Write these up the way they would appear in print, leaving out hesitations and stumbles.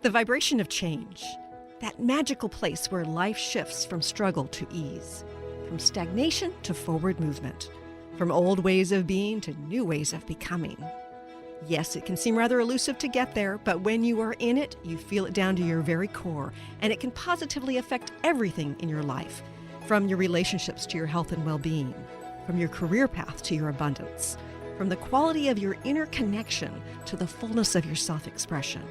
The vibration of change, that magical place where life shifts from struggle to ease, from stagnation to forward movement, from old ways of being to new ways of becoming. Yes, it can seem rather elusive to get there, but when you are in it, you feel it down to your very core, and it can positively affect everything in your life, from your relationships to your health and well-being, from your career path to your abundance, from the quality of your inner connection to the fullness of your self-expression.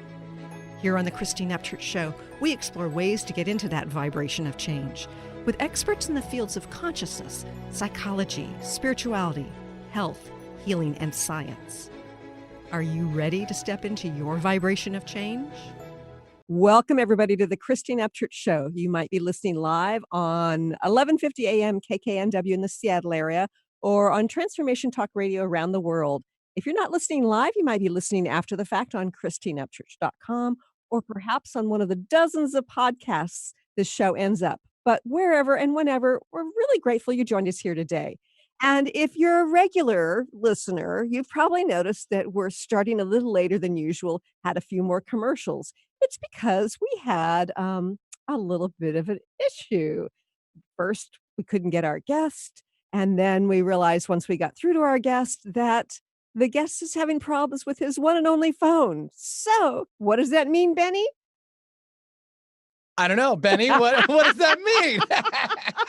Here on the Christine Upchurch Show, we explore ways to get into that vibration of change with experts in the fields of consciousness, psychology, spirituality, health, healing, and science. Are you ready to step into your vibration of change? Welcome, everybody, to the Christine Upchurch Show. You might be listening live on 11:50 a.m. KKNW in the Seattle area or on Transformation Talk Radio around the world. If you're not listening live, you might be listening after the fact on ChristineUpchurch.com or perhaps on one of the dozens of podcasts this show ends up. But wherever and whenever, we're really grateful you joined us here today. And if you're a regular listener, you've probably noticed that we're starting a little later than usual, had a few more commercials. It's because we had a little bit of an issue. First, we couldn't get our guest. And then we realized once we got through to our guest that the guest is having problems with his one and only phone. So what does that mean, Benny? I don't know, Benny. What does that mean?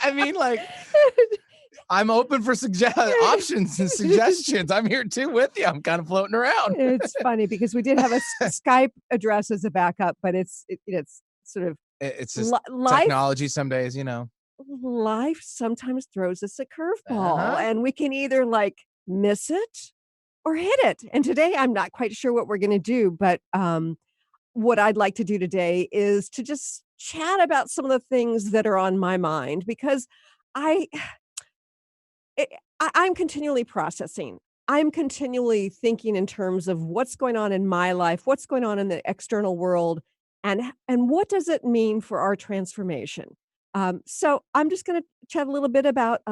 I mean, like, I'm open for options and suggestions. I'm here too with you. I'm kind of floating around. It's funny because we did have a Skype address as a backup, but it's sort of it's just life. Technology some days, you know. Life sometimes throws us a curveball, and we can either like miss it or hit it. And today, I'm not quite sure what we're going to do, but what I'd like to do today is to just chat about some of the things that are on my mind because I'm continually processing. I'm continually thinking in terms of what's going on in my life, what's going on in the external world, and what does it mean for our transformation. So I'm just going to chat a little bit about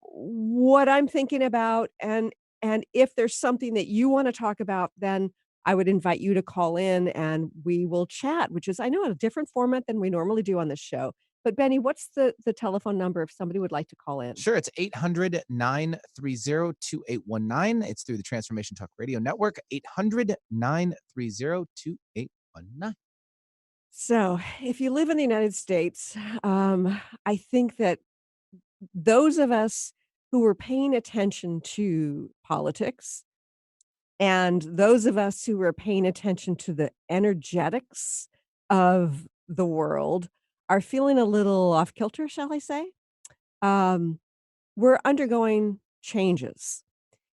what I'm thinking about, and if there's something that you want to talk about, then I would invite you to call in and we will chat, which is, I know, a different format than we normally do on this show. But Benny, what's the telephone number if somebody would like to call in? Sure. It's 800-930-2819. It's through the Transformation Talk Radio Network, 800-930-2819. So if you live in the United States, I think that those of us who were paying attention to politics and those of us who were paying attention to the energetics of the world are feeling a little off kilter, shall I say? We're undergoing changes.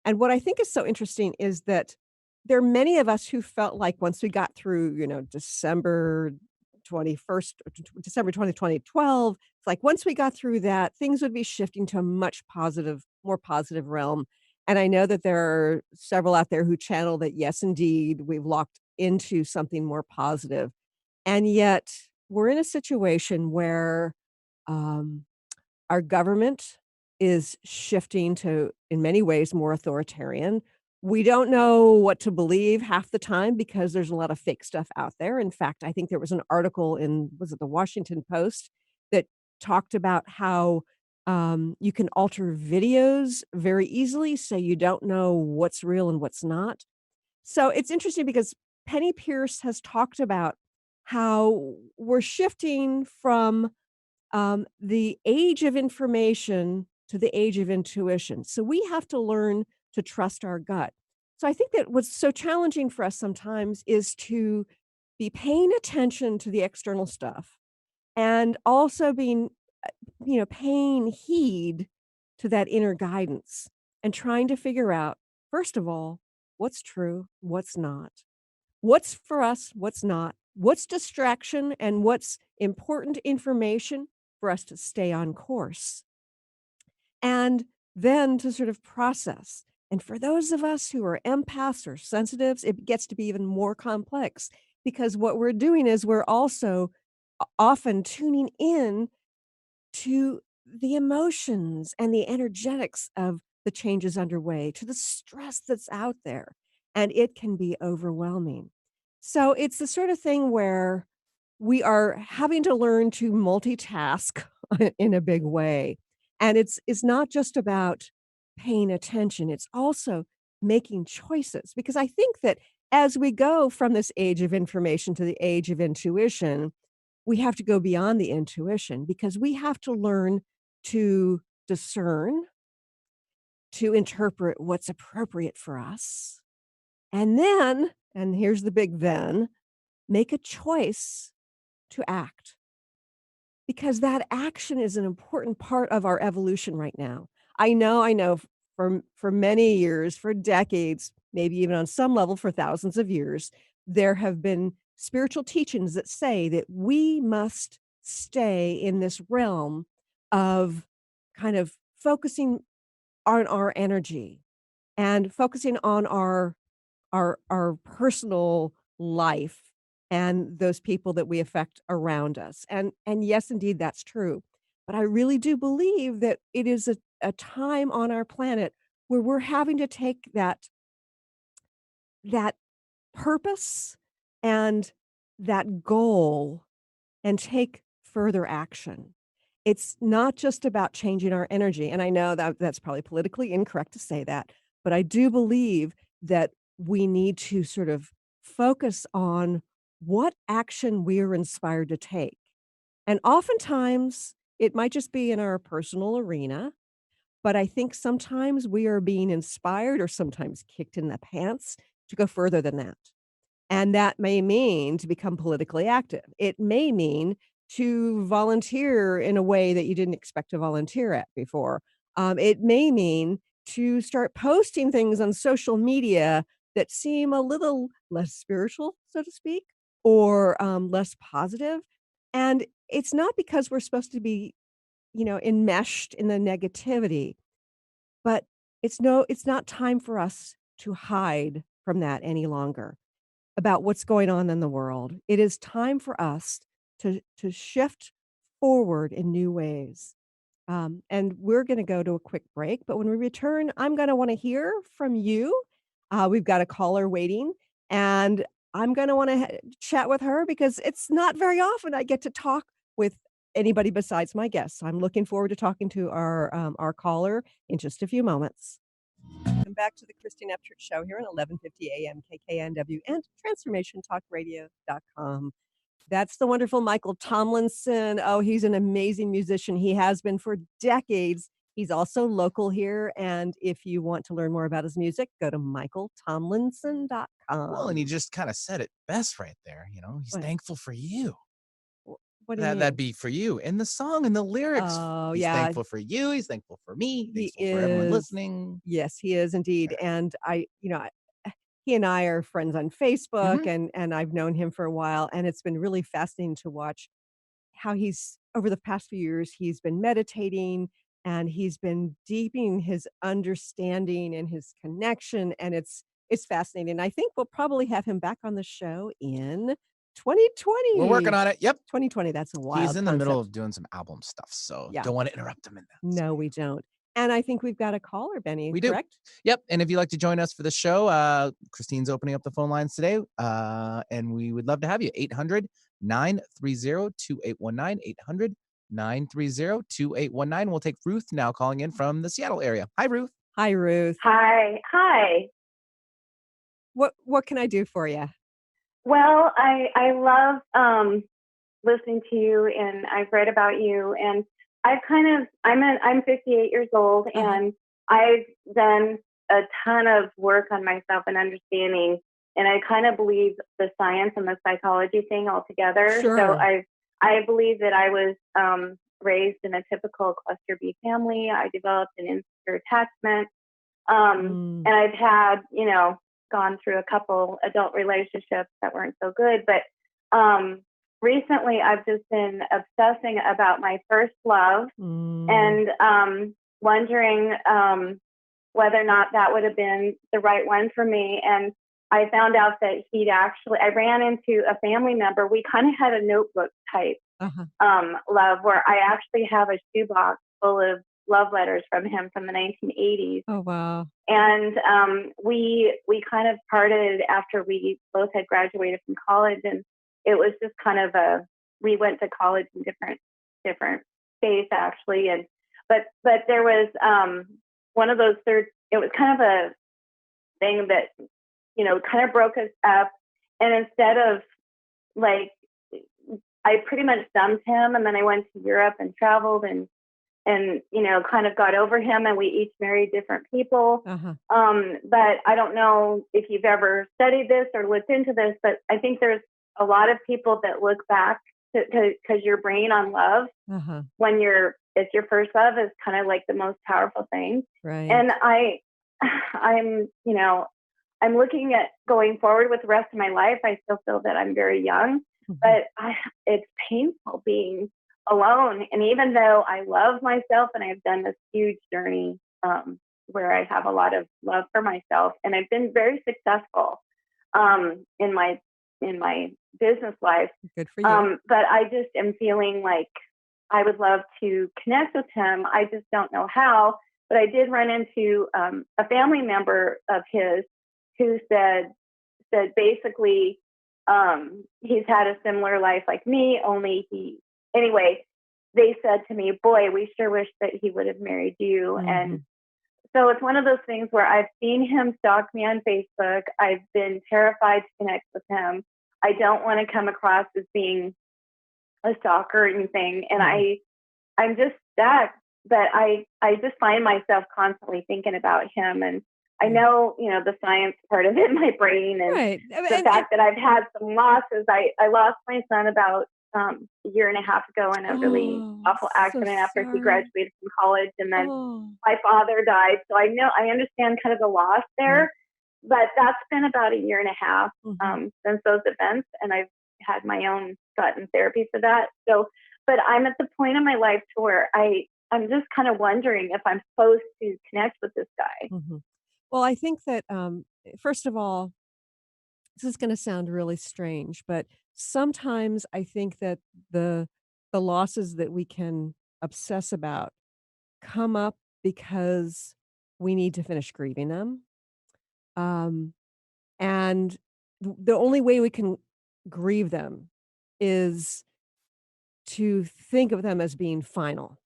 And what I think is so interesting is that there are many of us who felt like once we got through, December 21st, December 2012, it's like once we got through that, things would be shifting to a more positive realm. And I know that there are several out there who channel that, yes, indeed, we've locked into something more positive. And yet we're in a situation where um, our government is shifting to, in many ways, more authoritarian. We don't know what to believe half the time because there's a lot of fake stuff out there. In fact, I think there was an article was it the Washington Post that talked about how you can alter videos very easily, so you don't know what's real and what's not. So it's interesting because Penny Pierce has talked about how we're shifting from the age of information to the age of intuition. So we have to learn to trust our gut. So I think that what's so challenging for us sometimes is to be paying attention to the external stuff and also being, paying heed to that inner guidance and trying to figure out, first of all, what's true, what's not, what's for us, what's not, what's distraction, and what's important information for us to stay on course. And then to sort of process. And for those of us who are empaths or sensitives, it gets to be even more complex because what we're doing is we're also often tuning in to the emotions and the energetics of the changes underway, to the stress that's out there. And it can be overwhelming. So it's the sort of thing where we are having to learn to multitask in a big way. And it's not just about paying attention, it's also making choices. Because I think that as we go from this age of information to the age of intuition, we have to go beyond the intuition because we have to learn to discern, to interpret what's appropriate for us. And then, and here's the big then, make a choice to act because that action is an important part of our evolution right now. I know for many years, for decades, maybe even on some level for thousands of years, there have been spiritual teachings that say that we must stay in this realm of kind of focusing on our energy and focusing on our personal life and those people that we affect around us. And yes, indeed, that's true. But I really do believe that it is a time on our planet where we're having to take that purpose and that goal and take further action. It's not just about changing our energy, and I know that that's probably politically incorrect to say that, but I do believe that we need to sort of focus on what action we're inspired to take. And oftentimes, it might just be in our personal arena, but I think sometimes we are being inspired or sometimes kicked in the pants to go further than that. And that may mean to become politically active. It may mean to volunteer in a way that you didn't expect to volunteer at before. It may mean to start posting things on social media that seem a little less spiritual, so to speak, or less positive. And it's not because we're supposed to be, enmeshed in the negativity, but it's not time for us to hide from that any longer about what's going on in the world. It is time for us to shift forward in new ways. And we're going to go to a quick break, but when we return, I'm going to want to hear from you. We've got a caller waiting, and I'm going to want to chat with her because it's not very often I get to talk with anybody besides my guests. I'm looking forward to talking to our caller in just a few moments. Welcome back to the Christine Upchurch Show here on 1150 AM KKNW and transformationtalkradio.com. That's the wonderful Michael Tomlinson. Oh, he's an amazing musician. He has been for decades. He's also local here. And if you want to learn more about his music, go to Well, and he michaeltomlinson.com. just kind of said it best right there. He's What? thankful for you. What do you That'd mean? be for you in the song and the lyrics. Oh, He's yeah, thankful for you. He's thankful for me. he Thankful for everyone is. listening. Yes, he is indeed. And he and I are friends on Facebook, Hmm. and I've known him for a while. And it's been really fascinating to watch how he's over the past few years, he's been meditating and he's been deepening his understanding and his connection, and it's fascinating. I think we'll probably have him back on the show in We're working 2020. on it. Yep. 2020, that's a He's wild in the middle concept. of doing some album stuff, so Yeah. don't want to interrupt him in that. So No, we don't. And I think we've got a caller, Benny, we do. correct? Yep. And if you'd like to join us for the show, Christine's opening up the phone lines today, and we would love to have you. 800-930-2819, 800-930-2819. We'll take Ruth now calling in from the Seattle area. Hi, Ruth. Hi, Ruth. Hi. Hi. What can I do for you? Well, I love listening to you, and I've read about you, and I'm 58 years old, Uh-huh. and I've done a ton of work on myself and understanding, and I kind of believe the science and the psychology thing altogether. So Sure. I believe that I was raised in a typical cluster B family. I developed an insecure attachment. Mm. And I've had, gone through a couple adult relationships that weren't so good. But recently, I've just been obsessing about my first love Mm. and wondering whether or not that would have been the right one for me. And I found out that I ran into a family member. We kind of had a notebook type Uh-huh. love where I actually have a shoebox full of love letters from him from the 1980s. Oh, wow. And we kind of parted after we both had graduated from college, and it was just kind of we went to college in different states actually, and but there was one of those third. It was kind of a thing that kind of broke us up, and instead of like I pretty much dumped him, and then I went to Europe and traveled and kind of got over him, and we each married different people. Uh-huh. But I don't know if you've ever studied this or looked into this, but I think there's a lot of people that look back because your brain on love, Uh-huh. when it's your first love, is kind of like the most powerful thing. Right. And I'm I'm looking at going forward with the rest of my life. I still feel that I'm very young, Mhm. but it's painful being alone. And even though I love myself and I've done this huge journey where I have a lot of love for myself, and I've been very successful in my business life, Good for you. but I just am feeling like I would love to connect with him. I just don't know how. But I did run into a family member of his who said basically he's had a similar life like me, only anyway, they said to me, boy, we sure wish that he would have married you. Mhm. And so it's one of those things where I've seen him stalk me on Facebook. I've been terrified to connect with him. I don't want to come across as being a stalker or anything. And Mhm. I'm just stuck, but I just find myself constantly thinking about him. And I Yeah. know, the science part of it in my brain, and Right. the fact that I've had some losses. I lost my son about a year and a half ago in a really Oh, awful so accident after he sorry. graduated from college. And then Oh. my father died. So I understand kind of the loss Yeah. there, but that's been about a year and a half Mhm. since those events. And I've had my own gotten therapy for that. So, but I'm at the point in my life to where I'm just kind of wondering if I'm supposed to connect with this guy. Mhm. Well, I think that, first of all, this is gonna sound really strange, but sometimes I think that the the losses that we can obsess about come up because we need to finish grieving them. Um, and the only way we can grieve them is to think of them as being final.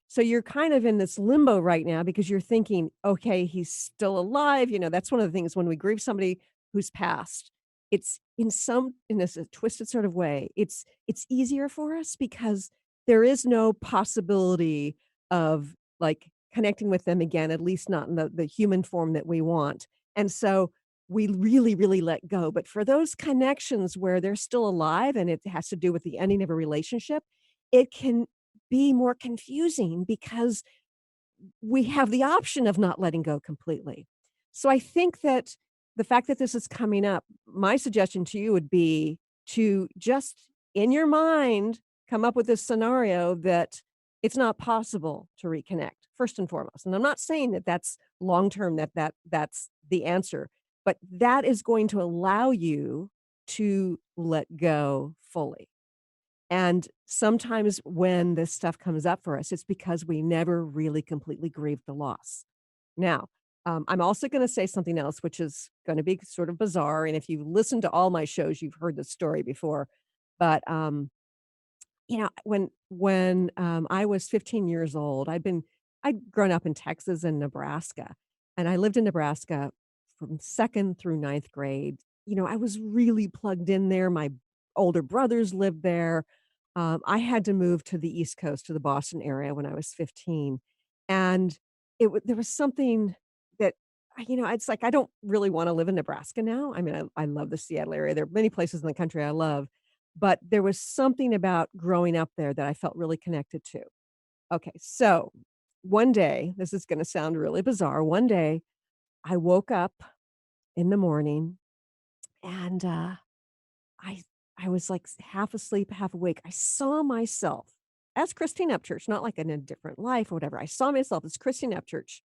So you're kind of in this limbo right now because you're thinking, okay, he's still alive. That's one of the things when we grieve somebody who's passed. It's in this a twisted sort of way. It's easier for us because there is no possibility of like connecting with them again, at least not in the human form that we want. And so we really, really let go. But for those connections where they're still alive and it has to do with the ending of a relationship, it can be more confusing because we have the option of not letting go completely. So I think that the fact that this is coming up, my suggestion to you would be to just in your mind come up with this scenario that it's not possible to reconnect first and foremost. And I'm not saying that that's long term that's the answer, but that is going to allow you to let go fully. And sometimes when this stuff comes up for us, it's because we never really completely grieved the loss. Now, I'm also going to say something else, which is going to be sort of bizarre. And if you listen to all my shows, you've heard the story before. But when I was 15 years old, I'd grown up in Texas and Nebraska, and I lived in Nebraska from second through ninth grade. I was really plugged in there. My older brothers lived there. I had to move to the East Coast, to the Boston area when I was 15, and there was something that it's like I don't really want to live in Nebraska now. I mean, I love the Seattle area. There are many places in the country I love, but there was something about growing up there that I felt really connected to. Okay, so one day, this is gonna sound really bizarre. One day, I woke up in the morning and, I I was, like, half asleep, half awake. I saw myself as Christine Upchurch, not like in a different life or whatever. I saw myself as Christine Upchurch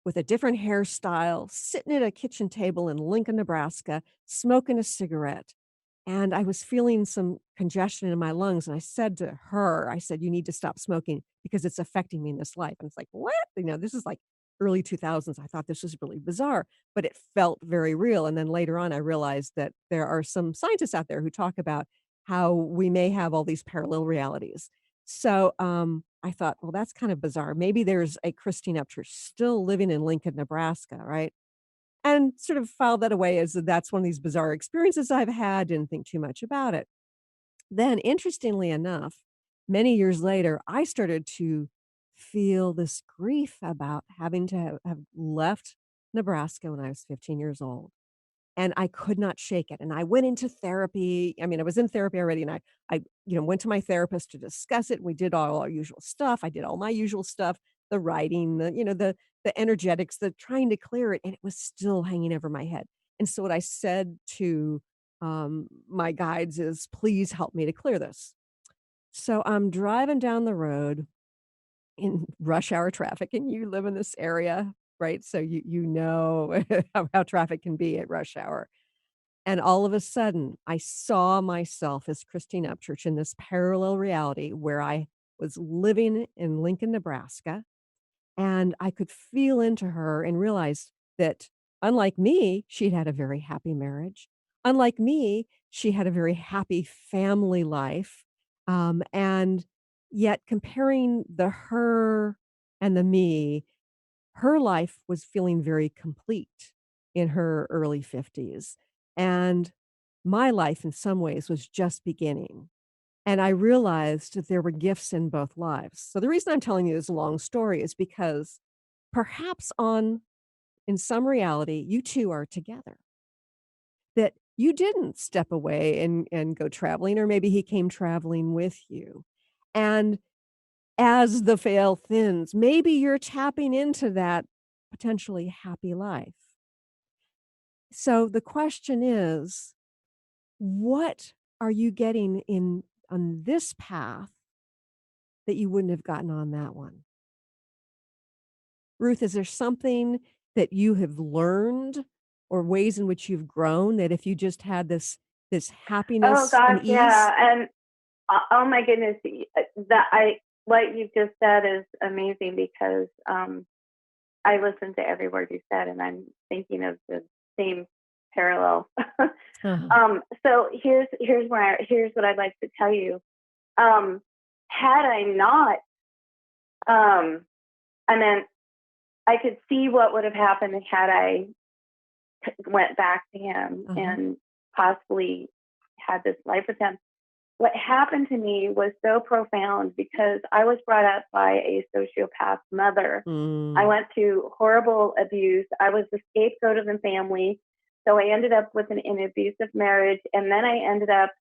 with a different hairstyle, sitting at a kitchen table in Lincoln, Nebraska, smoking a cigarette. and I was feeling some congestion in my lungs, and I said to her, I said, "You need to stop smoking because it's affecting me in this life." And it's like, "What?" This is like early 2000s. I thought this was really bizarre, but it felt very real. And then later on, I realized that there are some scientists out there who talk about how we may have all these parallel realities. So, I thought, well, that's kind of bizarre. Maybe there's a Christine Upchurch still living in Lincoln, Nebraska, right? And sort of filed that away as that's one of these bizarre experiences I've had, didn't think too much about it. Then, interestingly enough, many years later, I started to feel this grief about having to have left Nebraska when I was 15 years old, and I could not shake it, and I went into therapy. I mean, I was in therapy already, and I went to my therapist to discuss it. We did all our usual stuff. I did all my usual stuff, the writing, the energetics, the trying to clear it, and it was still hanging over my head. And so what I said to, my guides is, "Please help me to clear this." So I'm driving down the road in rush hour traffic, and you live in this area, right? So you know how traffic can be at rush hour. And all of a sudden, I saw myself as Christine Upchurch in this parallel reality where I was living in Lincoln, Nebraska, and I could feel into her and realized that unlike me, she'd had a very happy marriage. Unlike me, she had a very happy family life. And yet comparing the her and the me, her life was feeling very complete in her early 50s. And my life, in some ways, was just beginning. And I realized that there were gifts in both lives. So the reason I'm telling you this long story is because perhaps in some reality, you 2 are together, that you didn't step away and go traveling, or maybe he came traveling with you. And as the veil thins, maybe you're tapping into that potentially happy life. So the question is, what are you getting in on this path that you wouldn't have gotten on that one? Ruth, is there something that you have learned or ways in which you've grown that if you just had this Oh happiness and gosh, ease? yeah. And oh my goodness, that I what you just said is amazing because I listened to every word you said, and I'm thinking of the same parallel. Uh-huh. So here's what I'd like to tell you. Had I not, I mean, I could see what would have happened had I went back to him Uh-huh. and possibly had this life with him. What happened to me was so profound because I was brought up by a sociopath mother. I Mm. went through horrible abuse. I was the scapegoat of the family. So I ended up with an abusive marriage. And then I ended up,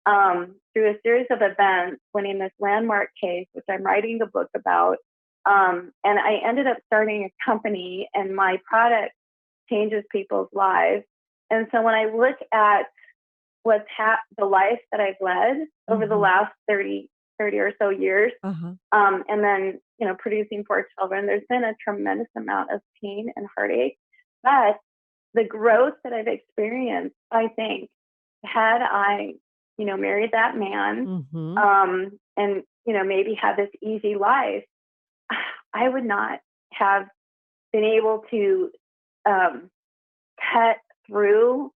through a series of events, winning this landmark case, which I'm writing the book about. And I ended up starting a company, and my product changes people's lives. And so when I look at the life that I've led over the Mhm. last 30 or so years, Uh-huh. and then, producing 4 children, there's been a tremendous amount of pain and heartache. But the growth that I've experienced, I think, had I, married that man, Mhm. and, maybe had this easy life, I would not have been able to um, cut through,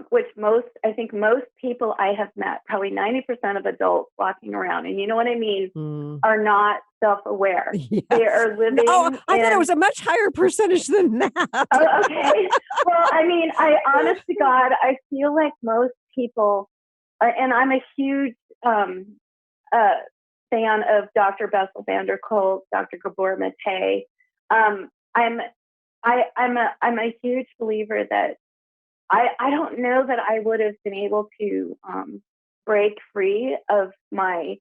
which I think most people I have met, probably 90% of adults walking around, and you know what I mean, Mm. are not self-aware. Yeah. They are No, living I thought it in, was a much higher percentage than that. oh, okay. Well, I mean, honest to God, I feel like most people, and I'm a huge uh, fan of Dr. Bessel van der Kolk, Dr. Gabor Mate. Um, I'm I'm a huge believer that I don't know that I would have been able to break free of my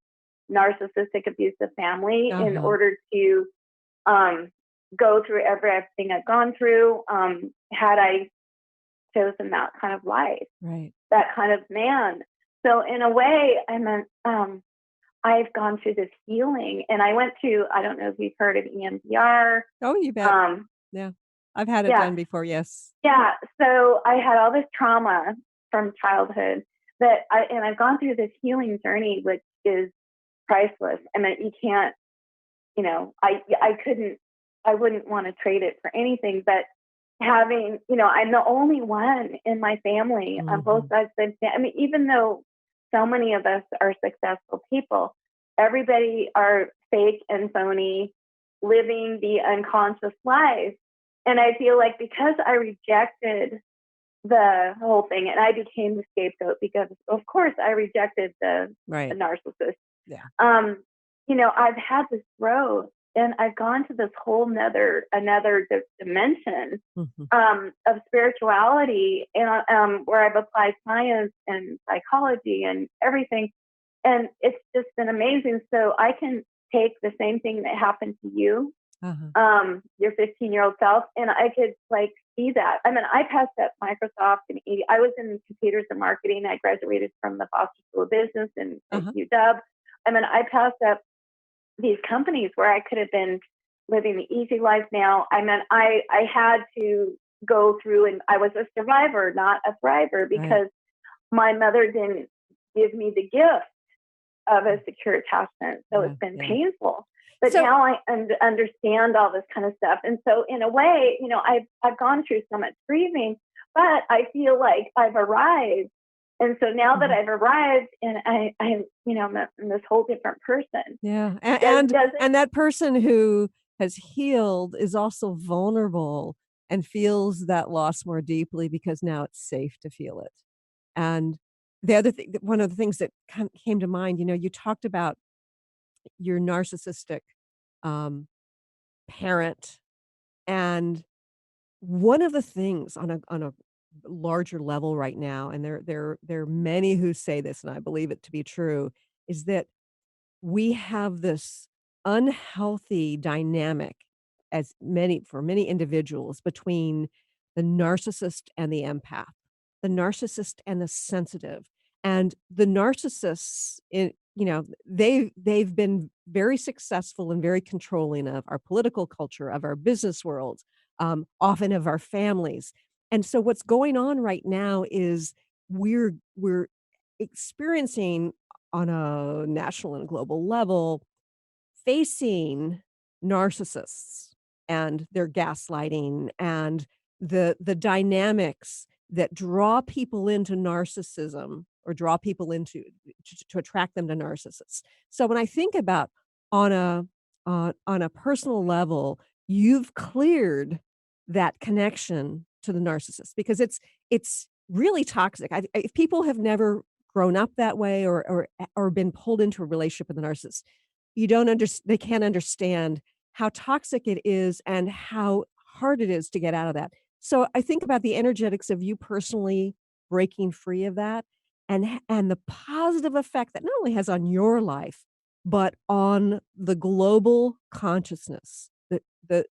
narcissistic abusive family in Uh-huh. order to um, go through everything I've gone through, had I chosen that kind of life, Right. that kind of man. So in a way, I've gone through this healing, and I don't know if you've heard of EMDR. Oh, you bet. Um, Yeah. I've had it yeah, done before, yes. yeah. So I had all this trauma from childhood, I've gone through this healing journey, which is priceless. I mean, you can't, I wouldn't want to trade it for anything, but having, I'm the only one in my family on both sides of the, I mean, even though so many of us are successful people, everybody are fake and phony, living the unconscious life. And I feel like because I rejected the whole thing and I became the scapegoat because, of course, I rejected the narcissist. Yeah. I've had this growth and I've gone to this whole another dimension of spirituality and where I've applied science and psychology and everything. And it's just been amazing. So I can take the same thing that happened to you, your 15-year-old self, and I could see that. I mean, I passed up Microsoft and I was in computers and marketing. I graduated from the Foster School of Business and UW. I mean, I passed up these companies where I could have been living the easy life now. I mean, I had to go through, and I was a survivor, not a thriver, because my mother didn't give me the gift of a secure attachment. So it's been painful. But now I understand all this kind of stuff. And so in a way, I've gone through so much grieving, but I feel like I've arrived. And so now that I've arrived and I'm this whole different person. Yeah. And that person who has healed is also vulnerable and feels that loss more deeply because now it's safe to feel it. And the other thing, one of the things that came to mind, you talked about your narcissistic parent, and one of the things on a larger level right now, and there are many who say this, and I believe it to be true, is that we have this unhealthy dynamic for many individuals between the narcissist and the empath, the narcissist and the sensitive. And the narcissists, they've been very successful and very controlling of our political culture, of our business world, often of our families. And so what's going on right now is we're experiencing on a national and global level, facing narcissists and their gaslighting and the dynamics that draw people into narcissism or draw people to attract them to narcissists. So when I think about on a personal level, you've cleared that connection to the narcissist because it's really toxic. If people have never grown up that way or been pulled into a relationship with a narcissist, they can't understand how toxic it is and how hard it is to get out of that. So I think about the energetics of you personally breaking free of that and the positive effect that not only has on your life, but on the global consciousness, the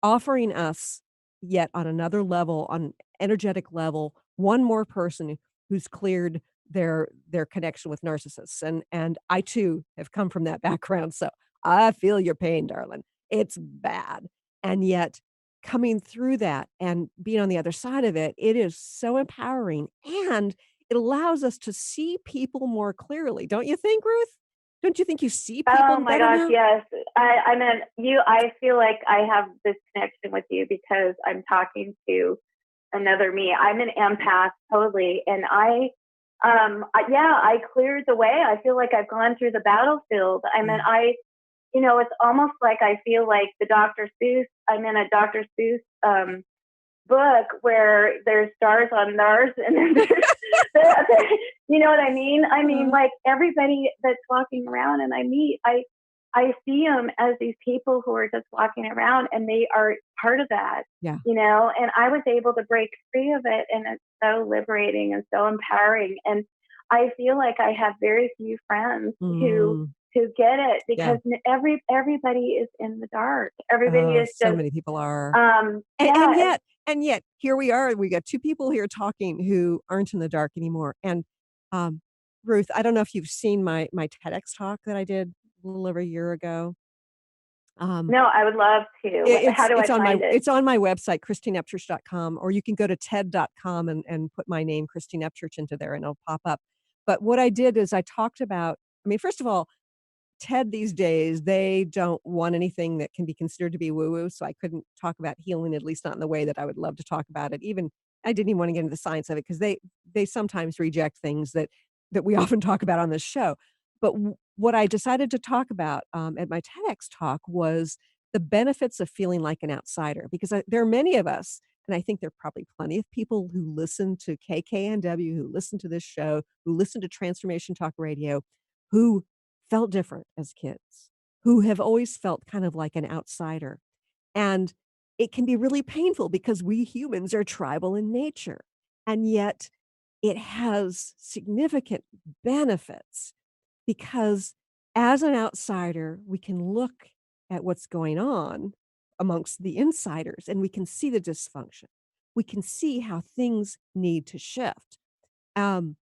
offering us yet on another level, on energetic level, one more person who's cleared their connection with narcissists. And I too have come from that background. So I feel your pain, darling. It's bad. And yet coming through that and being on the other side of it, it is so empowering and it allows us to see people more clearly. Don't you think, Ruth? Don't you think you see people Oh my better gosh, now? yes. I feel like I have this connection with you because I'm talking to another me. I'm an empath totally. And I cleared the way. I feel like I've gone through the battlefield. I mean, it's almost like I feel like I'm in a Dr. Seuss book where there's stars on Mars and then you know what I mean? I mean, like everybody that's walking around and I see them as these people who are just walking around and they are part of that, Yeah. And I was able to break free of it. And it's so liberating and so empowering. And I feel like I have very few friends who get it because everybody is in the dark. Everybody is So just, many people are. yeah. And yet here we are. We got two people here talking who aren't in the dark anymore. And Ruth, I don't know if you've seen my TEDx talk that I did a little over a year ago. No, I would love to. How do I find it? It's on my website, christineupchurch.com, or you can go to TED.com and put my name, Christine Upchurch, into there and it'll pop up. But what I did is I talked about, I mean, first of all, TED these days, they don't want anything that can be considered to be woo-woo, so I couldn't talk about healing, at least not in the way that I would love to talk about it. Even I didn't even wanna get into the science of it because they sometimes reject things that we often talk about on this show. But what I decided to talk about, at my TEDx talk was the benefits of feeling like an outsider, because there are many of us, and I think there are probably plenty of people who listen to KKNW, who listen to this show, who listen to Transformation Talk Radio, who felt different as kids, who have always felt kind of like an outsider. And it can be really painful because we humans are tribal in nature. And yet it has significant benefits because as an outsider, we can look at what's going on amongst the insiders and we can see the dysfunction. We can see how things need to shift. Um,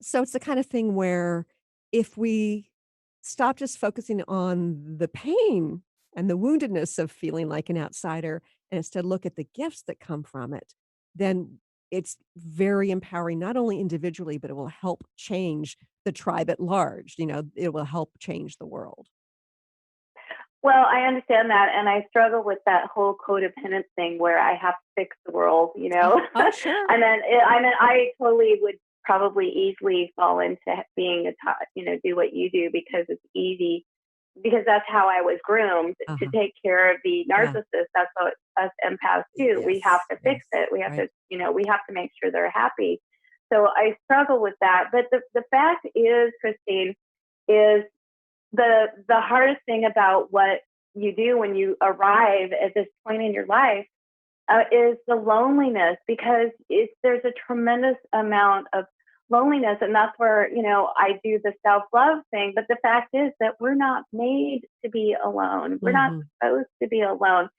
so it's the kind of thing where if we stop just focusing on the pain and the woundedness of feeling like an outsider and instead look at the gifts that come from it, then it's very empowering, not only individually, but it will help change the tribe at large. It will help change the world. Well, I understand that, and I struggle with that whole codependent thing where I have to fix the world, you know. Oh, sure. I totally would probably easily fall into being do what you do because it's easy, because that's how I was groomed to Uh-huh. take care of the Yeah. narcissist. That's what us empaths do. We have Yes. to fix Yes. it. We have Right. we have to make sure they're happy. So I struggle with that. But the fact is, Christine, is the hardest thing about what you do when you arrive at this point in your life is the loneliness, because there's a tremendous amount of loneliness, and that's where I do the self-love thing. But the fact is that we're not made to be alone. We're not Mhm. supposed to be alone.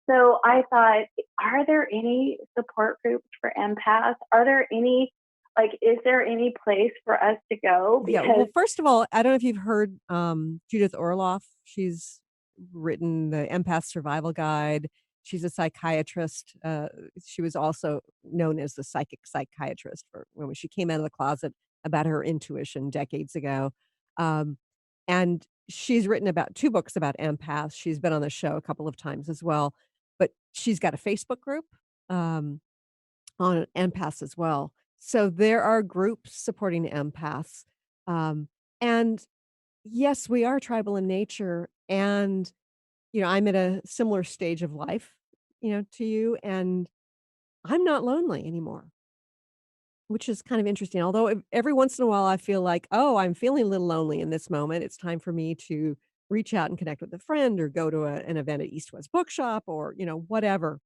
So I thought, are there any support groups for empaths? Are there any, is there any place for us to go? Yeah, Because well, first of all, I don't know if you've heard, Judith Orloff. She's written the Empath Survival Guide. She's a psychiatrist. She was also known as the psychic psychiatrist for when she came out of the closet about her intuition decades ago. Um, and she's written about 2 books about empaths. She's been on the show a couple of times as well, but she's got a Facebook group, um, on empaths as well. So there are groups supporting empaths. Um, and yes, we are tribal in nature. And, I'm at a similar stage of life, to you. And I'm not lonely anymore, which is kind of interesting. Although every once in a while I feel like, oh, I'm feeling a little lonely in this moment. It's time for me to reach out and connect with a friend or go to an event at East West Bookshop or, whatever.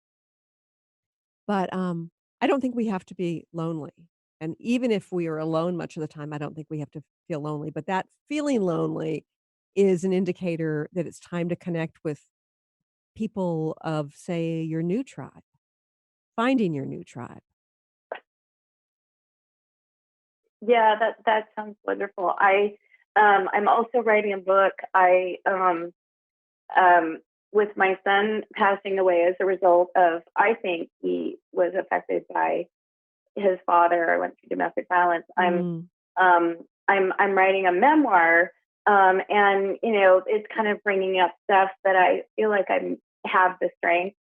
But, I don't think we have to be lonely, and even if we are alone much of the time, I don't think we have to feel lonely, but that feeling lonely is an indicator that it's time to connect with people of, say, your new tribe, finding your new tribe. yeah, that sounds wonderful. I'm also writing a book. Um, with my son passing away as a result of, I think he was affected by his father, went through domestic violence. Mm, I'm writing a memoir, and it's kind of bringing up stuff that I feel like I have the strength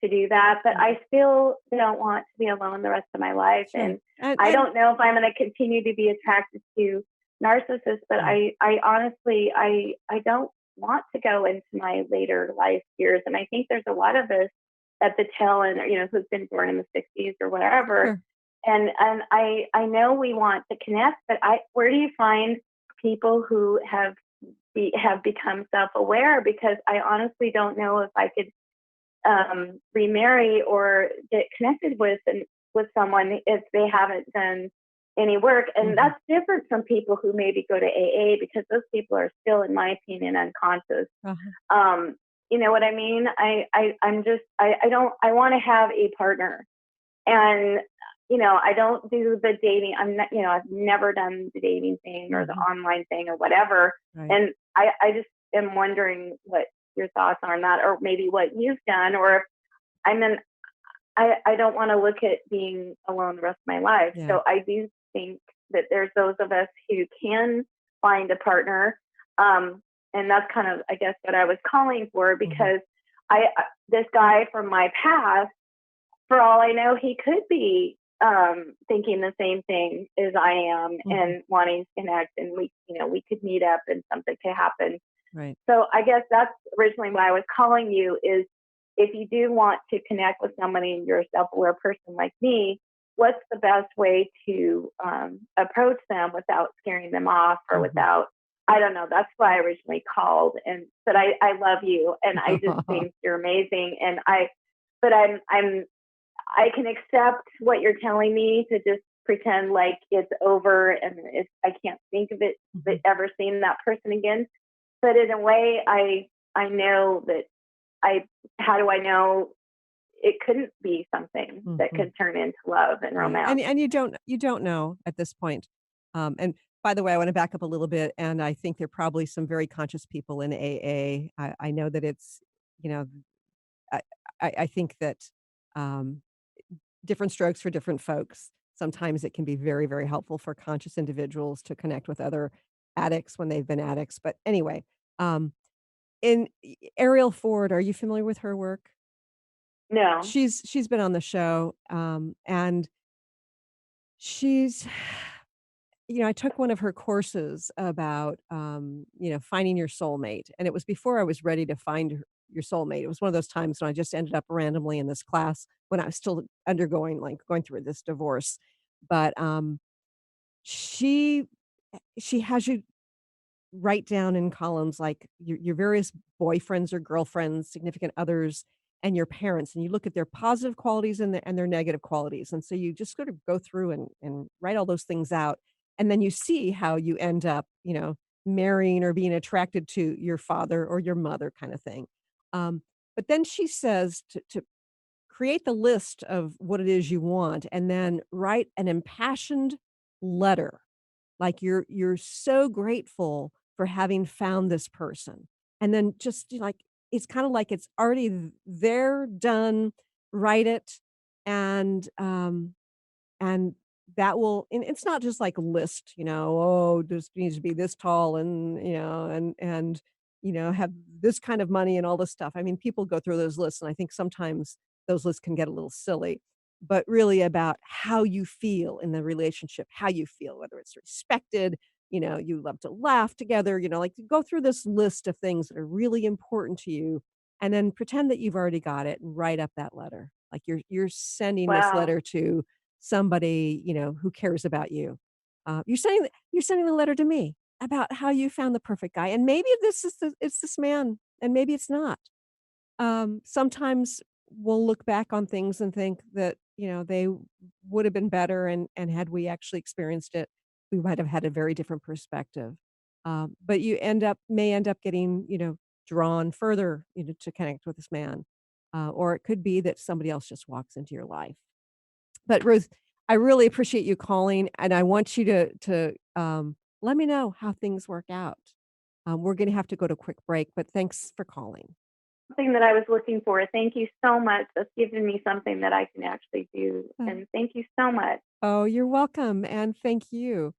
to do that, but I still don't want to be alone the rest of my life. sure, And I and don't know if I'm going to continue to be attracted to narcissists, but yeah, I honestly, I don't want to go into my later life years. And I think there's a lot of us at the tail end, who've been born in the 60s or whatever. sure. And I know we want to connect, but where do you find people who have become self-aware? Because I honestly don't know if I could remarry or get connected with someone if they haven't done any work. And Mhm, that's different from people who maybe go to AA, because those people are still, in my opinion, unconscious. uh-huh, Um, you know what I mean? I don't, I want to have a partner, and I don't do the dating. I'm not, I've never done the dating thing or the mhm, online thing or whatever. right. And I just am wondering what your thoughts are on that, or maybe what you've done, or I mean, I don't want to look at being alone the rest of my life. Yeah. So I do think that there's those of us who can find a partner. And that's kind of, I guess, what I was calling for, Mhm. because this guy from my past, for all I know, he could be thinking the same thing as I am Mhm. and wanting to connect, and we could meet up and something could happen. Right. So I guess that's originally why I was calling you, is if you do want to connect with somebody and you're a self-aware person like me, what's the best way to approach them without scaring them off, or Mhm. without, I don't know. That's why I originally called, and but I love you, and I just think you're amazing, and but I can accept what you're telling me, to just pretend like it's over and I can't think of it, but Mhm. ever seeing that person again. But in a way, I know that I how do I know it couldn't be something that Mhm. could turn into love and Right, romance? and you don't know at this point. And by the way, I wanna back up a little bit, and I think there are probably some very conscious people in AA. I know that it's, you know, I I think that, um, different strokes for different folks. Sometimes it can be very, very helpful for conscious individuals to connect with other addicts when they've been addicts, but anyway, um, Ariel Ford, are you familiar with her work? No. She's been on the show, and she's I took one of her courses about, finding your soulmate, and it was before I was ready to find your soulmate. It was one of those times when I just ended up randomly in this class when I was still going through this divorce. But, she she has you write down in columns like your various boyfriends or girlfriends, significant others, and your parents, and you look at their positive qualities and their negative qualities. And so you just sort of go through and write all those things out. And then you see how you end up, marrying or being attracted to your father or your mother kind of thing. Um, but then she says to create the list of what it is you want and then write an impassioned letter like you're so grateful for having found this person. And then just like it's kind of like it's already there, done, write it, and and that will and it's not just like a list, "Oh, this needs to be this tall and, have this kind of money and all this stuff." I mean, people go through those lists, and I think sometimes those lists can get a little silly, but really about how you feel in the relationship, how you feel, whether it's respected, you love to laugh together, like, go through this list of things that are really important to you, and then pretend that you've already got it and write up that letter. Like, you're sending this Wow. letter to somebody, who cares about you. You're sending the letter to me about how you found the perfect guy, and maybe it's this man, and maybe it's not. Sometimes we'll look back on things and think that, they would have been better, and had we actually experienced it, we might have had a very different perspective. But you may end up getting, drawn further, to connect with this man. Or it could be that somebody else just walks into your life. But Ruth, I really appreciate you calling, and I want you to let me know how things work out. We're gonna have to go to a quick break, but thanks for calling. Something that I was looking for. Thank you so much. That's given me something that I can actually do. Uh, And thank you so much. oh, you're welcome, and thank you.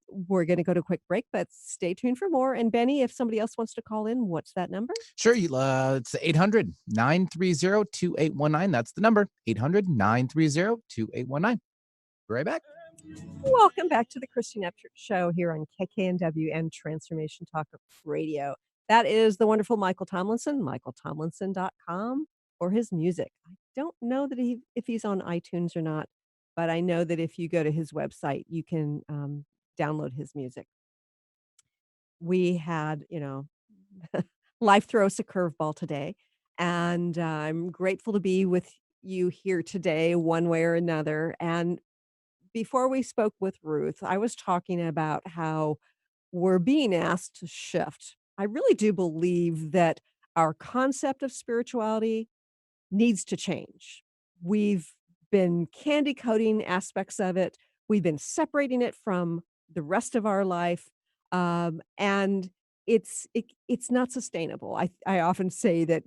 We're gonna go to a quick break, but stay tuned for more. And Benny, if somebody else wants to call in, what's that number? Sure, it's 800-930-2819. That's the number, 800-930-2819. Be right back. Welcome back to the Christine Upchurch Show here on KKNW and Transformation Talk Radio. That is the wonderful Michael Tomlinson, michaeltomlinson.com for his music. I don't know that if he's on iTunes or not, but I know that if you go to his website, you can download his music. We had, life throw us a curveball today, and I'm grateful to be with you here today, one way or another. And before we spoke with Ruth, I was talking about how we're being asked to shift. I really do believe that our concept of spirituality needs to change. We've been candy coating aspects of it. We've been separating it from the rest of our life. And it's not sustainable. I often say that,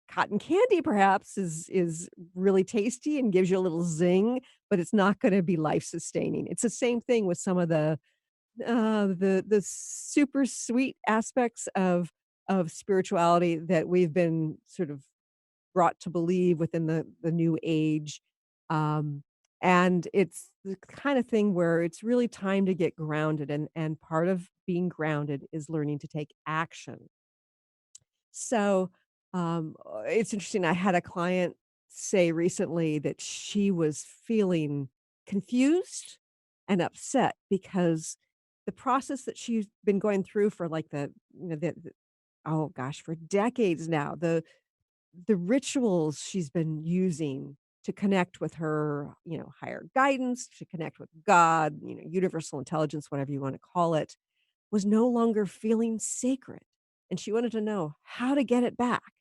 cotton candy perhaps is really tasty and gives you a little zing, but it's not gonna be life sustaining. It's the same thing with some of the super sweet aspects of spirituality that we've been sort of brought to believe within the new age. Um, and it's the kind of thing where it's really time to get grounded, and part of being grounded is learning to take action. So, it's interesting, I had a client say recently that she was feeling confused and upset because the process that she's been going through for, like, the oh gosh, for decades now, the rituals she's been using to connect with her, higher guidance, to connect with God, universal intelligence, whatever you wanna call it, was no longer feeling sacred, and she wanted to know how to get it back.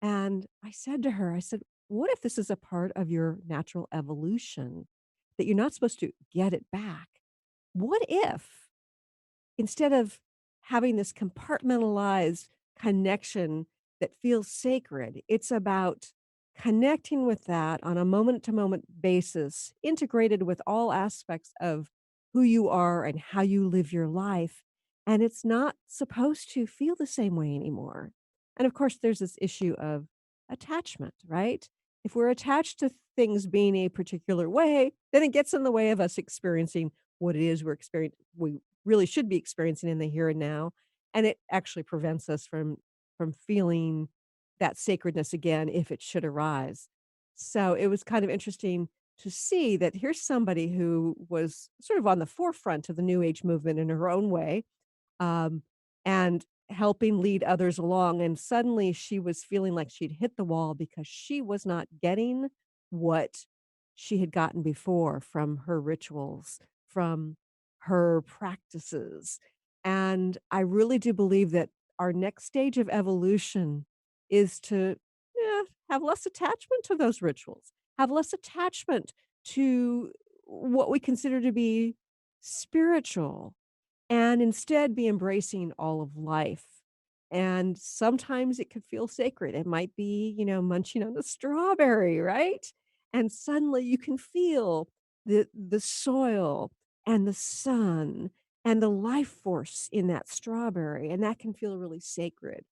And I said to her, I said, "What if this is a part of your natural evolution that you're not supposed to get it back? What if instead of having this compartmentalized connection that feels sacred, it's about connecting with that on a moment to moment basis, integrated with all aspects of who you are and how you live your life. And it's not supposed to feel the same way anymore." And of course, there's this issue of attachment, right? If we're attached to things being a particular way, then it gets in the way of us experiencing what it is we really should be experiencing in the here and now, and it actually prevents us from feeling that sacredness again if it should arise. So, it was kind of interesting to see that here's somebody who was sort of on the forefront of the new age movement in her own way, um, and helping lead others along, and suddenly she was feeling like she'd hit the wall because she was not getting what she had gotten before from her rituals, from her practices, and I really do believe that our next stage of evolution is to, have less attachment to those rituals, have less attachment to what we consider to be spiritual, and instead be embracing all of life. And sometimes it could feel sacred. It might be, munching on a strawberry, right? And suddenly you can feel the soil and the sun and the life force in that strawberry, and that can feel really sacred.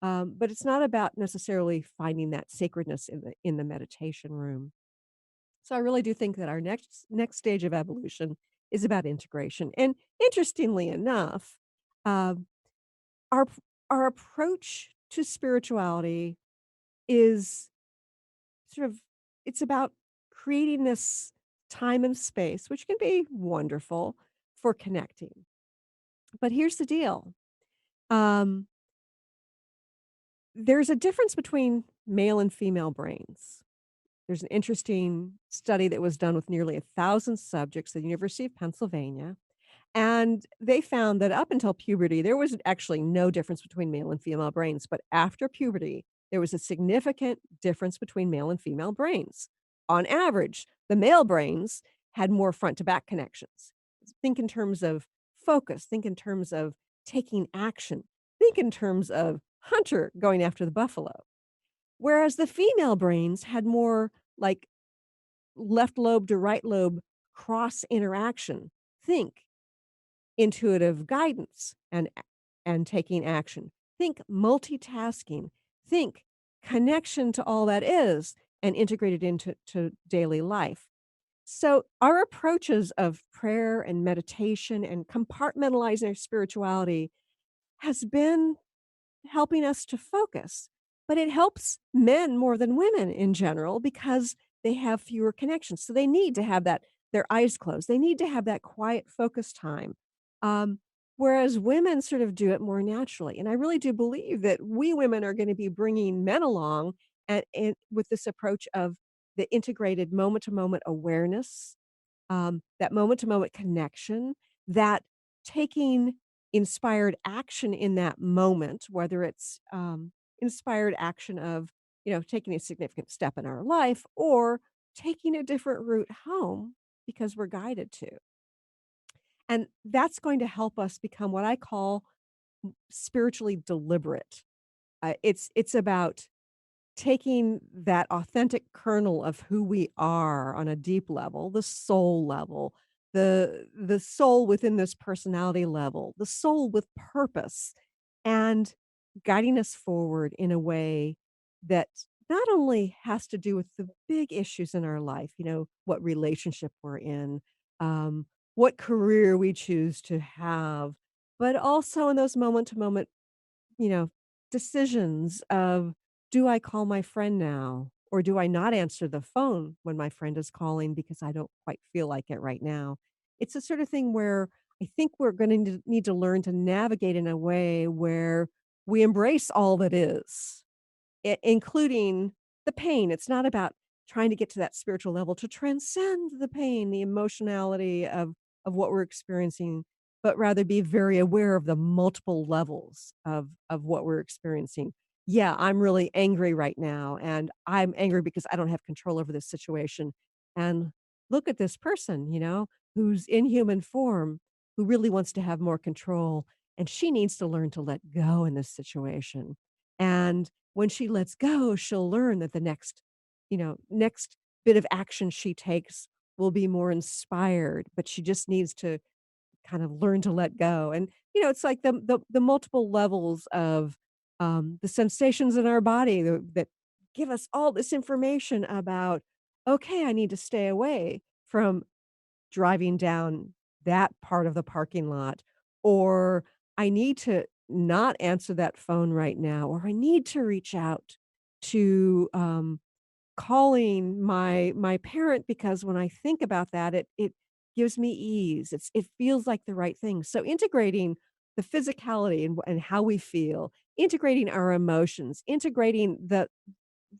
But it's not about necessarily finding that sacredness in the meditation room. So I really do think that our next stage of evolution is about integration. And interestingly enough, um, our our approach to spirituality is sort of it's about creating this time and space, which can be wonderful for connecting. But here's the deal. Um, there's a difference between male and female brains. There's an interesting study that was done with nearly 1,000 subjects at the University of Pennsylvania, and they found that up until puberty, there was actually no difference between male and female brains, but after puberty, there was a significant difference between male and female brains. On average, the male brains had more front to back connections. Think in terms of focus, think in terms of taking action, think in terms of hunter going after the buffalo. Whereas the female brains had more like left lobe to right lobe cross interaction. Think intuitive guidance and taking action. Think multitasking. Think connection to all that is and integrate it into daily life. So our approaches of prayer and meditation and compartmentalizing our spirituality has been helping us to focus, but it helps men more than women in general because they have fewer connections. So they need to have that their eyes closed. They need to have that quiet focus time. Um, whereas women sort of do it more naturally. And I really do believe that we women are going to be bringing men along and with this approach of the integrated moment to moment awareness, that moment to moment connection, that taking inspired action in that moment, whether it's inspired action of, taking a significant step in our life or taking a different route home because we're guided to. And that's going to help us become what I call spiritually deliberate. It's about taking that authentic kernel of who we are on a deep level, the soul level, the soul within this personality level, the soul with purpose, and guiding us forward in a way that not only has to do with the big issues in our life, what relationship we're in, what career we choose to have, but also in those moment to moment you know, decisions of, do I call my friend now? Or do I not answer the phone when my friend is calling because I don't quite feel like it right now? It's the sort of thing where I think we're going to need to learn to navigate in a way where we embrace all that is including the pain. It's not about trying to get to that spiritual level to transcend the pain, the emotionality of what we're experiencing, but rather be very aware of the multiple levels of what we're experiencing. Yeah, I'm really angry right now, and I'm angry because I don't have control over this situation. And look at this person, who's in human form, who really wants to have more control, and she needs to learn to let go in this situation. And when she lets go, she'll learn that the next bit of action she takes will be more inspired, but she just needs to kind of learn to let go. And, it's like the multiple levels of, the sensations in our body that give us all this information about, okay, I need to stay away from driving down that part of the parking lot, or I need to not answer that phone right now, or I need to reach out to, calling my parent because when I think about that, it gives me ease. It feels like the right thing. So integrating the physicality and how we feel, integrating our emotions, integrating the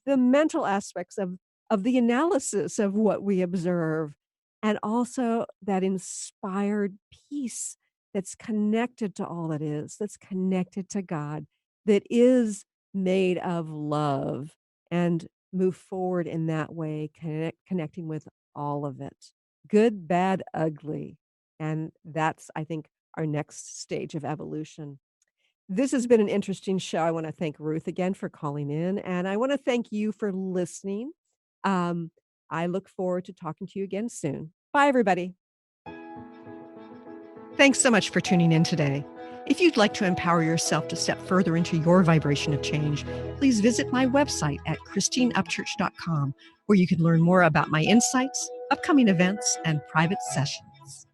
mental aspects of the analysis of what we observe, and also that inspired peace that's connected to all that is, that's connected to God, that is made of love, and move forward in that way, connecting with all of it. Good, bad, ugly. And that's, I think, our next stage of evolution. This has been an interesting show. I wanna thank Ruth again for calling in, and I wanna thank you for listening. Um, I look forward to talking to you again soon. Bye, everybody. Thanks so much for tuning in today. If you'd like to empower yourself to step further into your vibration of change, please visit my website at christineupchurch.com, where you can learn more about my insights, upcoming events, and private sessions.